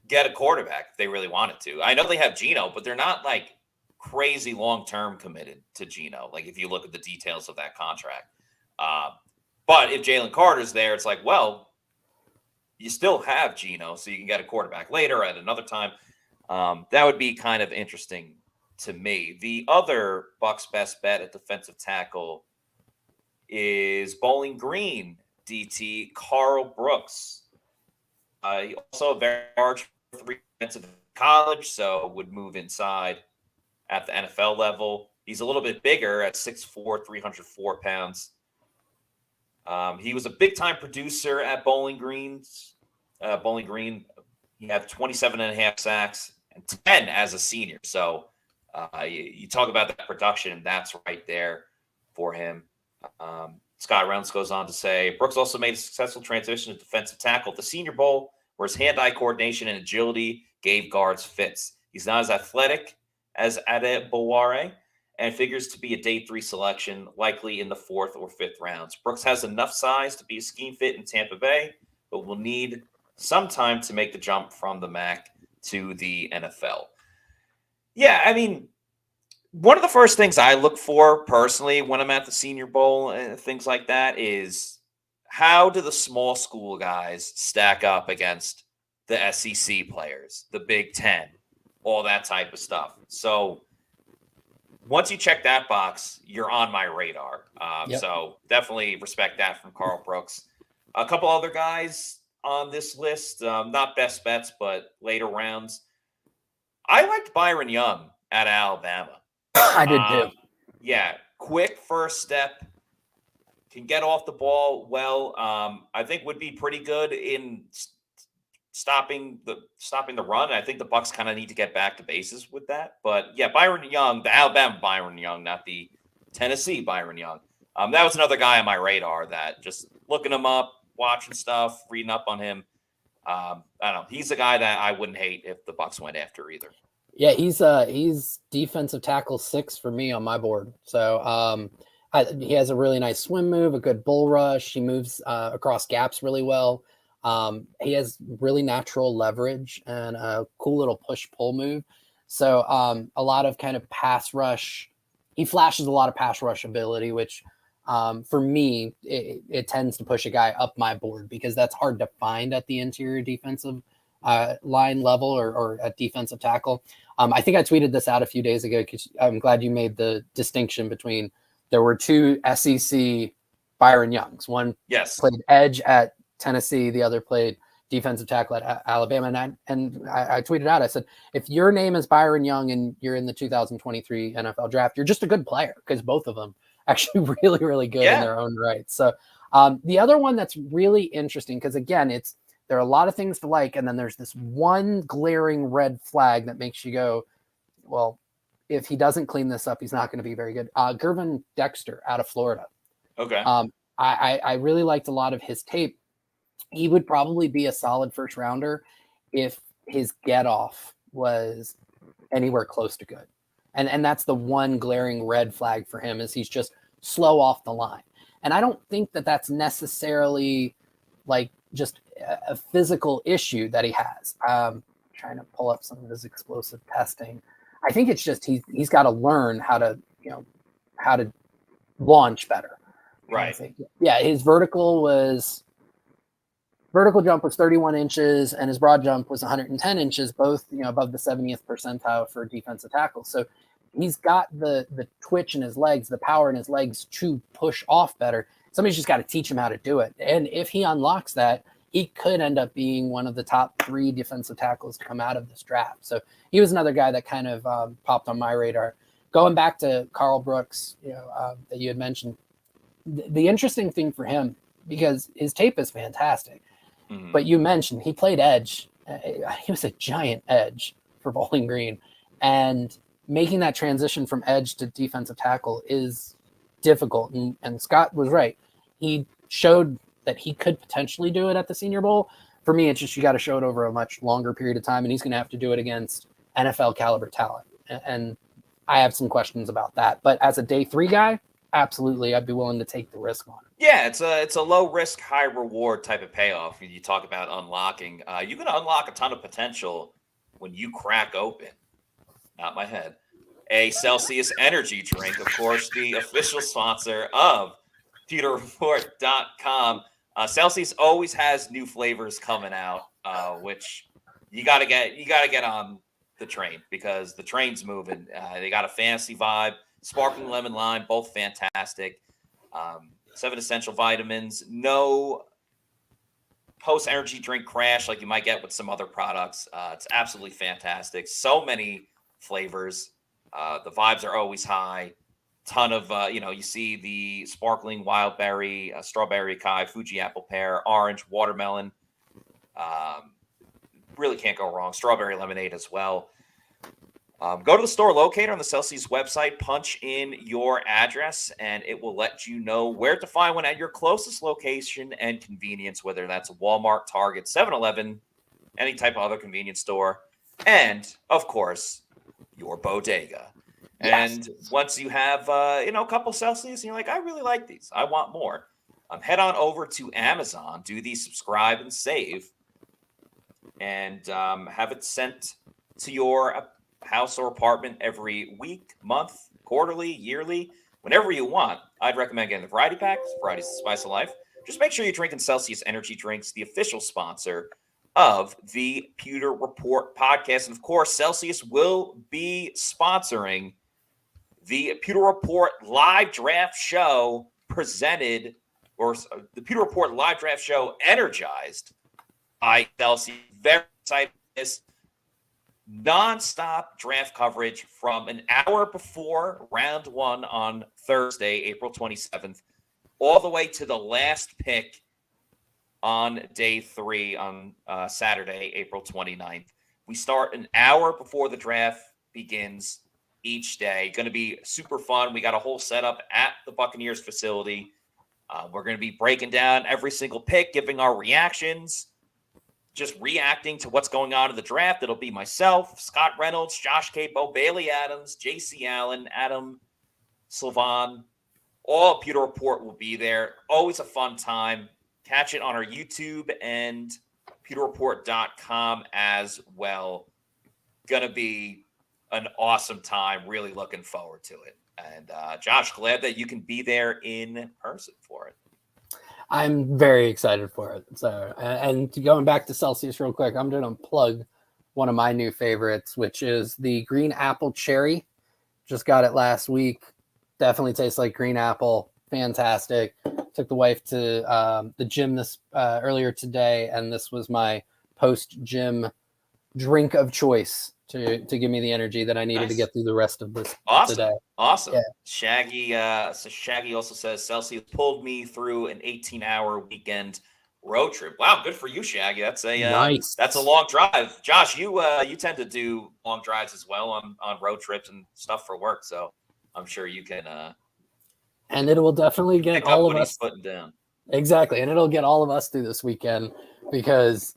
get a quarterback if they really wanted to. I know they have Geno, but they're not, like, crazy long-term committed to Geno, like, if you look at the details of that contract. But if Jalen Carter's there, it's like, well, you still have Geno, so you can get a quarterback later at another time. That would be kind of interesting to me. The other Bucs best bet at defensive tackle is Bowling Green DT Carl Brooks. Also a very large 3 defensive college, so would move inside at the NFL level. He's a little bit bigger at 6'4", 304 pounds. He was a big-time producer at Bowling Green. He had 27.5 sacks and 10 as a senior. So you talk about that production, and that's right there for him. Scott Reynolds goes on to say, Brooks also made a successful transition to defensive tackle at the Senior Bowl, where his hand-eye coordination and agility gave guards fits. He's not as athletic as Adebaware and figures to be a day 3 selection, likely in the 4th or 5th rounds. Brooks has enough size to be a scheme fit in Tampa Bay, but will need some time to make the jump from the MAC to the NFL. Yeah, I mean, one of the first things I look for personally when I'm at the Senior Bowl and things like that is how do the small school guys stack up against the SEC players, the Big Ten, all that type of stuff. So once you check that box, you're on my radar. Yep. So definitely respect that from Carl Brooks. A couple other guys on this list, not best bets, but later rounds. I liked Byron Young at Alabama. I did too. Yeah, quick first step, can get off the ball well. I think would be pretty good in stopping the run. I think the Bucs kind of need to get back to bases with that. But yeah, Byron Young, the Alabama Byron Young, not the Tennessee Byron Young. That was another guy on my radar that just looking him up, watching stuff, reading up on him. I don't know. He's a guy that I wouldn't hate if the Bucs went after either. Yeah, he's defensive tackle 6 for me on my board. So he has a really nice swim move, a good bull rush. He moves across gaps really well. He has really natural leverage and a cool little push-pull move. So a lot of kind of pass rush. He flashes a lot of pass rush ability, which for me, it tends to push a guy up my board because that's hard to find at the interior defensive line level or at defensive tackle. I think I tweeted this out a few days ago because I'm glad you made the distinction between there were 2 SEC Byron Youngs. One played edge at Tennessee, the other played defensive tackle at Alabama. And I tweeted out, I said, if your name is Byron Young and you're in the 2023 NFL draft, you're just a good player because both of them actually really, really good in their own right. So the other one that's really interesting, because again, there are a lot of things to like, and then there's this one glaring red flag that makes you go, well, if he doesn't clean this up, he's not going to be very good. Gervin Dexter out of Florida. Okay. I really liked a lot of his tape. He would probably be a solid first rounder if his get off was anywhere close to good. And that's the one glaring red flag for him is he's just slow off the line. And I don't think that that's necessarily like just a physical issue that he has. Trying to pull up some of his explosive testing. I think it's just he's got to learn how to launch better. Right. Yeah, his vertical jump was 31 inches and his broad jump was 110 inches, both above the 70th percentile for defensive tackles. So he's got the twitch in his legs, the power in his legs to push off better. Somebody's just got to teach him how to do it. And if he unlocks that, he could end up being one of the top 3 defensive tackles to come out of this draft. So he was another guy that kind of popped on my radar. Going back to Carl Brooks, that you had mentioned, the interesting thing for him, because his tape is fantastic, but you mentioned he played edge. He was a giant edge for Bowling Green. And making that transition from edge to defensive tackle is difficult. And Scott was right. He showed that he could potentially do it at the Senior Bowl. For me, it's just you got to show it over a much longer period of time, and he's going to have to do it against NFL caliber talent. And I have some questions about that. But as a day 3 guy, absolutely, I'd be willing to take the risk on it. Yeah, it's a low risk, high reward type of payoff. When you talk about unlocking, you're going to unlock a ton of potential when you crack open. Not my head. A Celsius energy drink, of course, the official sponsor of PewterReport.com. Celsius always has new flavors coming out, which you gotta get on the train because the train's moving. They got a fantasy vibe, sparkling lemon lime, both fantastic. 7 essential vitamins, no post energy drink crash like you might get with some other products. It's absolutely fantastic. So many flavors. The vibes are always high. Ton of you see the sparkling wild berry, strawberry acai, Fuji apple pear, orange, watermelon. Really can't go wrong. Strawberry lemonade as well. Go to the store locator on the Celsius website, punch in your address, and it will let you know where to find one at your closest location and convenience, whether that's a Walmart, Target, 7-Eleven, any type of other convenience store, and of course your bodega. Yes. And once you have, a couple Celsius and you're like, I really like these, I want more. Head on over to Amazon, do the subscribe and save, and have it sent to your house or apartment every week, month, quarterly, yearly, whenever you want. I'd recommend getting the variety packs. Variety's the spice of life. Just make sure you're drinking Celsius energy drinks, the official sponsor of the Pewter Report podcast. And of course, Celsius will be sponsoring the Pewter Report live draft show the Pewter Report live draft show energized by Chelsea. Very excited for this nonstop draft coverage from an hour before round one on Thursday, April 27th, all the way to the last pick on day 3 on Saturday, April 29th. We start an hour before the draft begins each day. Going to be super fun. We got a whole setup at the Buccaneers facility. We're going to be breaking down every single pick, giving our reactions, just reacting to what's going on in the draft. It'll be myself, Scott Reynolds, Josh Capo, Bailey Adams, JC Allen, Adam Sylvan. All Pewter Report will be there. Always a fun time. Catch it on our YouTube and pewterreport.com as well. Going to be an awesome time. Really looking forward to it. And Josh, glad that you can be there in person for it. I'm very excited for it. So, and going back to Celsius real quick, I'm going to plug one of my new favorites, which is the green apple cherry. Just got it last week. Definitely tastes like green apple. Fantastic. Took the wife to the gym this earlier today, and this was my post-gym drink of choice to give me the energy that I needed to get through the rest of this today. Awesome. Yeah. Shaggy also says Celsius pulled me through an 18-hour weekend road trip. Wow, good for you, Shaggy. That's a nice. That's a long drive. Josh, you tend to do long drives as well on road trips and stuff for work, so I'm sure you can and it will definitely get all of us putting down. Exactly, and it'll get all of us through this weekend because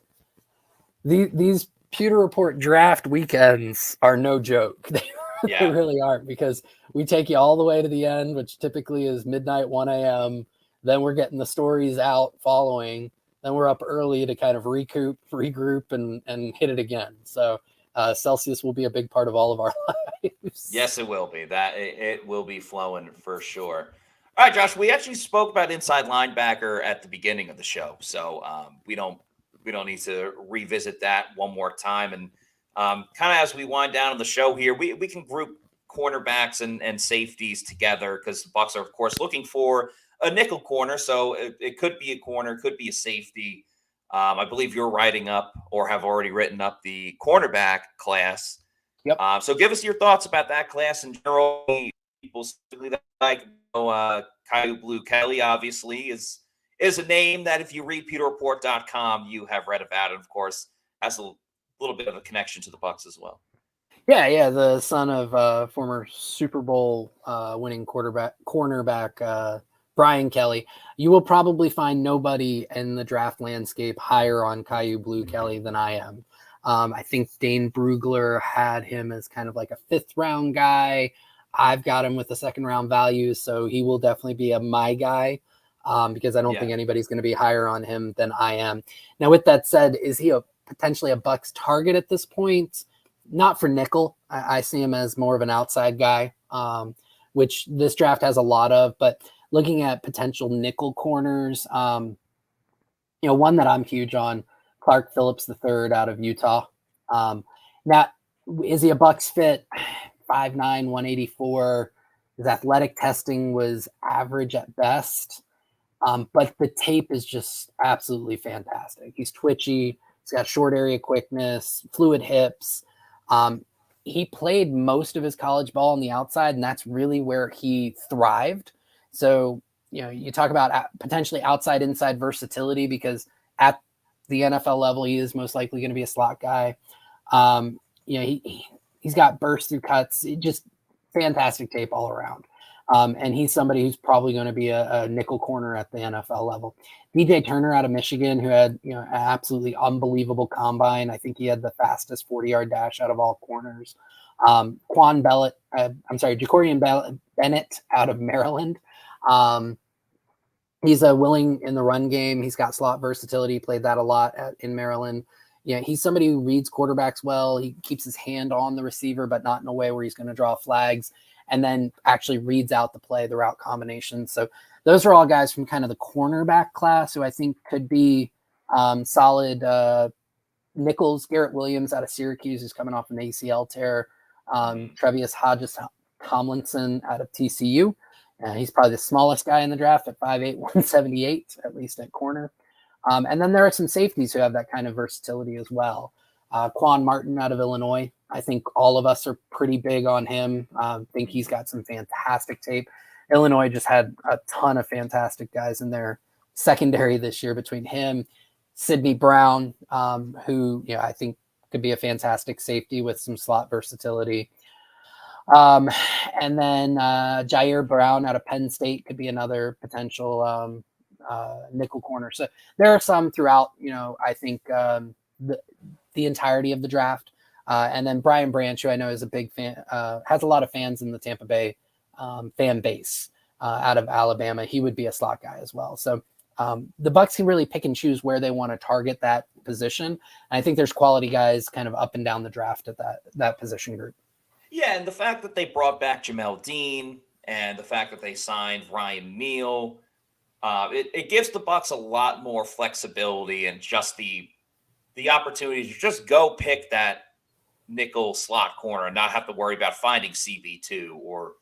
these Pewter Report draft weekends are no joke. They really aren't, because we take you all the way to the end, which typically is midnight, 1 a.m. Then we're getting the stories out following. Then we're up early to kind of regroup, and hit it again. So Celsius will be a big part of all of our lives. Yes, it will be. It will be flowing for sure. All right, Josh, we actually spoke about inside linebacker at the beginning of the show, so we don't need to revisit that one more time. And kind of as we wind down on the show here, we can group cornerbacks and safeties together, because the Bucs are, of course, looking for a nickel corner. So it could be a corner, could be a safety. I believe you're writing up or have already written up the cornerback class. Yep. So give us your thoughts about that class in general. People that like Caillou Blue Kelly, obviously, is a name that if you read pewterreport.com, you have read about it. Of course, has a little bit of a connection to the Bucs as well. Yeah, the son of former Super Bowl winning cornerback Brian Kelly. You will probably find nobody in the draft landscape higher on Caillou Blue Kelly than I am. I think Dane Brugler had him as kind of like a 5th round guy. I've got him with a 2nd round value, so he will definitely be my guy, because I don't think anybody's going to be higher on him than I am. Now, with that said, is he potentially a Bucs target at this point? Not for nickel. I see him as more of an outside guy, which this draft has a lot of. But looking at potential nickel corners, one that I'm huge on, Clark Phillips III out of Utah. Now, is he a Bucs fit? 5'9", 184. His athletic testing was average at best. But the tape is just absolutely fantastic. He's twitchy. He's got short area quickness, fluid hips. He played most of his college ball on the outside, and that's really where he thrived. So, you talk about potentially outside-inside versatility, because at the NFL level, he is most likely going to be a slot guy. He's got burst through cuts, just fantastic tape all around. And he's somebody who's probably going to be a nickel corner at the NFL level. DJ Turner out of Michigan, who had an absolutely unbelievable combine. I think he had the fastest 40-yard dash out of all corners. Jacorian Bennett out of Maryland. He's willing in the run game. He's got slot versatility. Played that a lot in Maryland. He's somebody who reads quarterbacks well. He keeps his hand on the receiver, but not in a way where he's going to draw flags, and then actually reads out the play, the route combination. So those are all guys from kind of the cornerback class who I think could be solid Nichols. Garrett Williams out of Syracuse is coming off an ACL tear. Trevius Tomlinson out of TCU. He's probably the smallest guy in the draft at 5'8", 178, at least at corner. And then there are some safeties who have that kind of versatility as well. Quan Martin out of Illinois. I think all of us are pretty big on him. Think he's got some fantastic tape. Illinois just had a ton of fantastic guys in their secondary this year between him, Sidney Brown, who I think could be a fantastic safety with some slot versatility. And then Jair Brown out of Penn State could be another potential nickel corner. So there are some throughout, I think the entirety of the draft. And then Brian Branch, who I know is a big fan, has a lot of fans in the Tampa Bay fan base out of Alabama. He would be a slot guy as well. So the Bucs can really pick and choose where they want to target that position. And I think there's quality guys kind of up and down the draft at that position group. Yeah, and the fact that they brought back Jamel Dean and the fact that they signed Ryan Neal, it gives the Bucs a lot more flexibility and just the opportunity to just go pick that nickel slot corner and not have to worry about finding CB2 or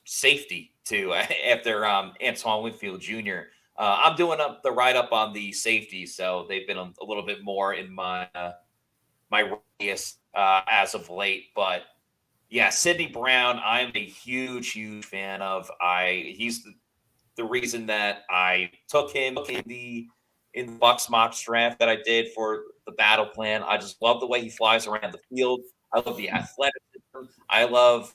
safety 2 after Antoine Winfield Jr. I'm doing the write-up on the safety, so they've been a little bit more in my radius as of late. But yeah, Sidney Brown, I'm a huge fan of. He's the reason that I took him in the Bucs mock draft that I did for the battle plan. I just love the way he flies around the field. I love the athleticism. I love,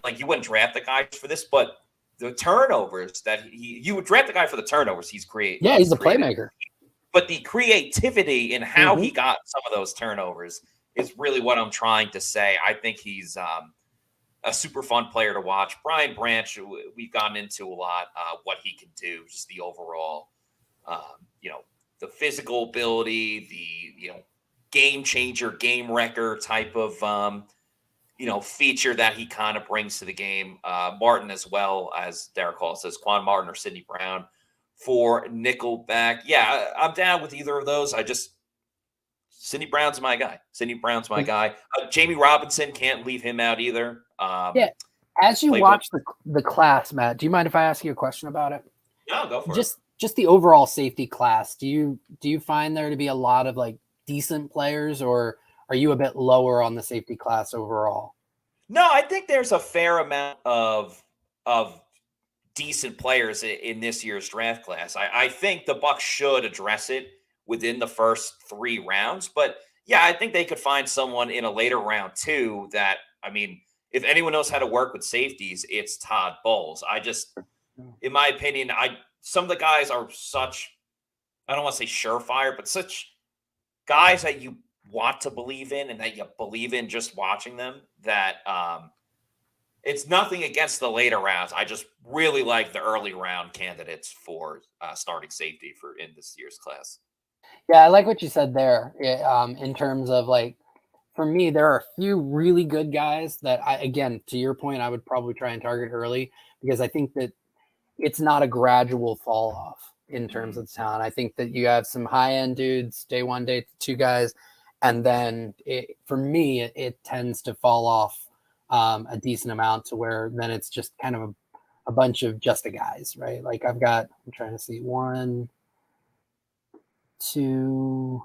like, you wouldn't draft the guy for this, but the turnovers that you would draft the guy for the turnovers he's created. Yeah, he's a playmaker. But the creativity in how he got some of those turnovers is really what I'm trying to say. I think he's a super fun player to watch. Brian Branch, we've gotten into a lot what he can do, just the overall, the physical ability, the game changer, game wrecker type of feature that he kind of brings to the game. Martin, as well, as Derek Hall says, Quan Martin or Sidney Brown for nickelback. Yeah, I'm down with either of those. Sidney Brown's my guy. Jamie Robinson, can't leave him out either. As you watch the class, Matt, do you mind if I ask you a question about it? No, go for it. Just the overall safety class. Do you find there to be a lot of like decent players, or are you a bit lower on the safety class overall? No, I think there's a fair amount of decent players in this year's draft class. I think the Bucs should address it within the first 3 rounds. But yeah, I think they could find someone in a later round too that, if anyone knows how to work with safeties, it's Todd Bowles. In my opinion, some of the guys are such, I don't want to say surefire, but such guys that you want to believe in and that you believe in just watching them, that it's nothing against the later rounds. I just really like the early round candidates for starting safety in this year's class. Yeah, I like what you said there. In terms of, like, for me, there are a few really good guys that again, to your point, I would probably try and target early, because I think that it's not a gradual fall off in terms of talent. I think that you have some high end dudes, day 1, day 2 guys, and then for me, it tends to fall off a decent amount to where then it's just kind of a bunch of just a guys, right? Like I'm trying to see 1, 2,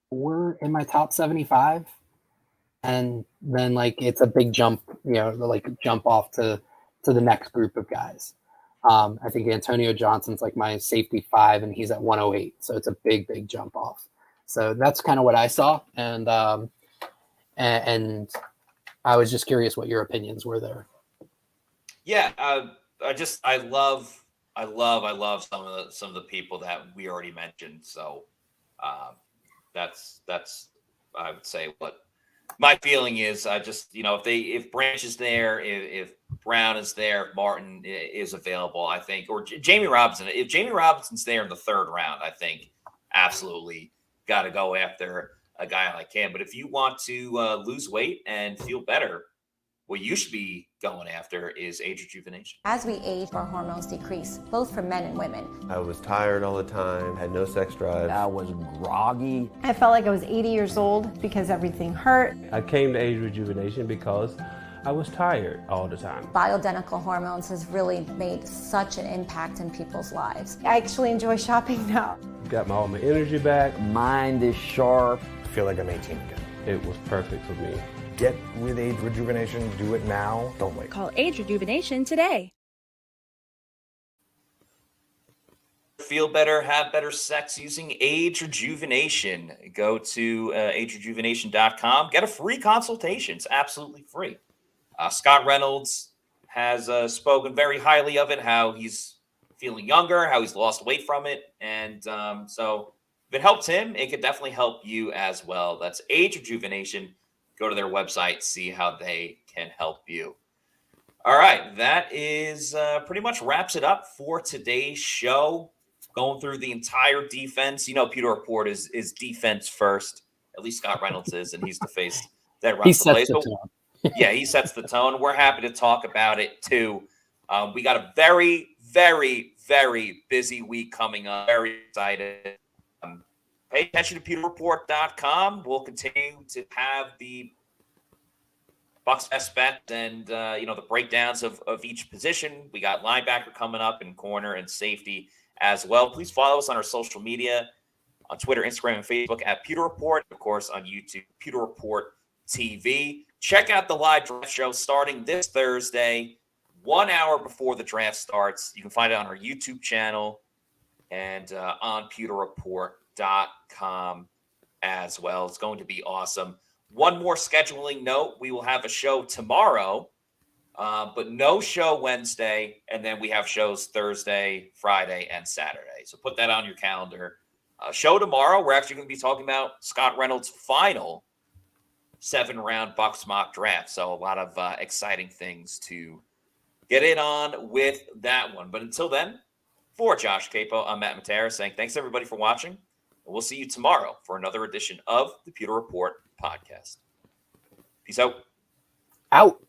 4 in my top 75. And then like it's a big jump, like jump off to the next group of guys. I think Antonio Johnson's like my safety 5, and he's at 108. So it's a big jump off. So that's kind of what I saw. And I was just curious what your opinions were there. Yeah. I love some of the people that we already mentioned. So that's I would say what my feeling is. If Branch is there, if Brown is there, if Martin is available, I think, or Jamie Robinson. If Jamie Robinson's there in the 3rd round, I think absolutely got to go after a guy like him. But if you want to lose weight and feel better, what you should be going after is age rejuvenation. As we age, our hormones decrease, both for men and women. I was tired all the time, had no sex drive. I was groggy. I felt like I was 80 years old because everything hurt. I came to age rejuvenation because I was tired all the time. Bioidentical hormones has really made such an impact in people's lives. I actually enjoy shopping now. Got all my energy back. Mind is sharp. I feel like I'm 18 again. It was perfect for me. Get with age rejuvenation. Do it now. Don't wait. Call Age Rejuvenation today. Feel better, have better sex using age rejuvenation. Go to agerejuvenation.com. Get a free consultation. It's absolutely free. Scott Reynolds has spoken very highly of it, how he's feeling younger, how he's lost weight from it. And so if it helps him, it could definitely help you as well. That's Age Rejuvenation. Go to their website, see how they can help you. All right, that is pretty much wraps it up for today's show. Going through the entire defense. You know, Pewter Report is defense first. At least Scott Reynolds is, and he's the face that runs the place. Yeah, he sets the tone. We're happy to talk about it too. We got a very, very, very busy week coming up. Very excited. Pay attention to pewterreport.com. We'll continue to have the Bucs best bet and the breakdowns of each position. We got linebacker coming up and corner and safety as well. Please follow us on our social media on Twitter, Instagram, and Facebook at Pewter Report. Of course, on YouTube, Pewter Report TV. Check out the live draft show starting this Thursday, 1 hour before the draft starts. You can find it on our YouTube channel and on pewterreport.com as well. It's going to be awesome. One more scheduling note. We will have a show tomorrow, but no show Wednesday. And then we have shows Thursday, Friday, and Saturday. So put that on your calendar. Show tomorrow. We're actually going to be talking about Scott Reynolds' final 7-round Bucs mock draft. So a lot of exciting things to get in on with that one. But until then, for Josh Capo, I'm Matt Matera saying thanks everybody for watching. And we'll see you tomorrow for another edition of the Pewter Report podcast. Peace out. Out.